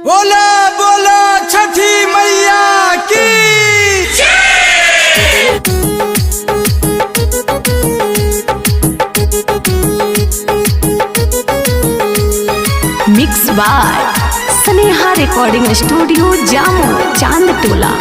बोला बोला छठी मैया की mix by Sneha recording studio Jamo Chandtola.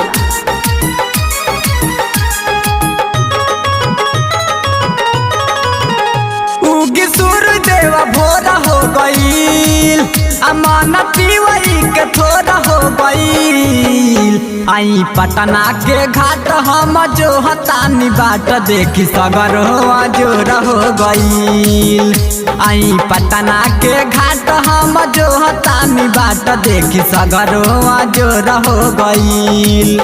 उगी सूर्यदेव भोर हो गईल, अमानती वही के थोड़ा हो गईल। आई पटना के घाट हम जो हतानी बाट देखी सगर हो जोर हो गईल। आई पटना के घाट हम जो हतानी बाट देखी सगर हो जोर हो गईल।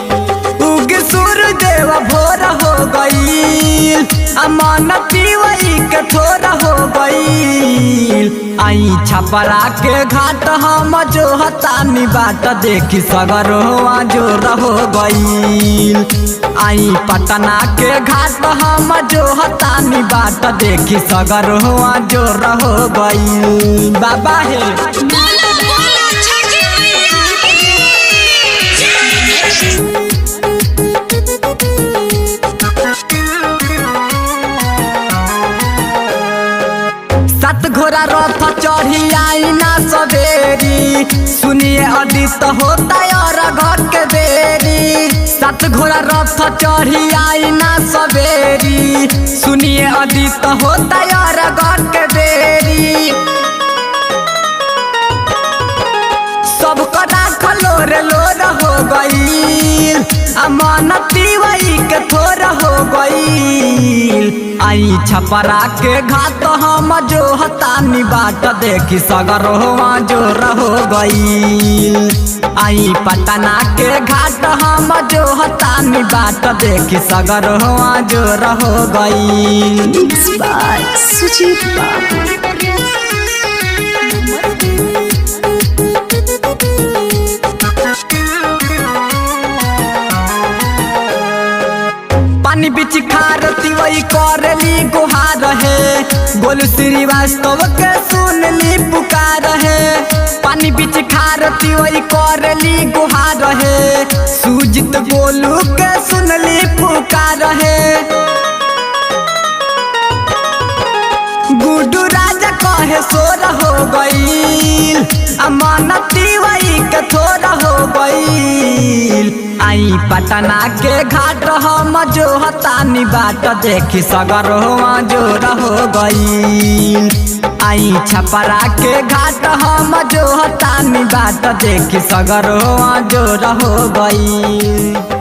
उगी सूर्यदेव भोर हो गईल, अमानती वही के थोड़ा हो गईल। आई छपरा के घाट हम जो हतानी बाट देखी सगर हो जोर हो गईल। आई पटना के घाट हम जो हतानी बाट देखी सगर हो जोर हो गईल। बाबा हे सात घोड़ा रथ चढ़ी आई ना सवेरी, सुनिए अदित होता और घर के देरी। सात घोड़ा रथ चढ़ी आई ना सवेरी, सुनिए अदित होता और घर के देरी। सबको राखल लोर हो गईल, अमानती वही के थोर हो गईल। आई छपरा के घाट हम जो हतानी बाट देखी सगर हो जोर हो गईल। आई पटना के घाट हम जो हतानी बाट देखी सगर हो जोर हो गईल। मिक्स बाय सुजीत बाबू। पानी बिच खारती वही करली गुहार है, गोलू श्रीवास्तव के सुनली पुकार है। पानी बिच खारती वही करली गुहार है, सुजित गोलू के सुनली पुकार है। गुड्डू राजा कहे सोर हो गईल, अमानती वही के थोर हो गईल। आई पटना के घाट हम जो हतानी बाट देखी सगर हो जोर हो गईल। आई छपरा के घाट हम जो हतानी बाट देखी सगर हो जोर हो गईल।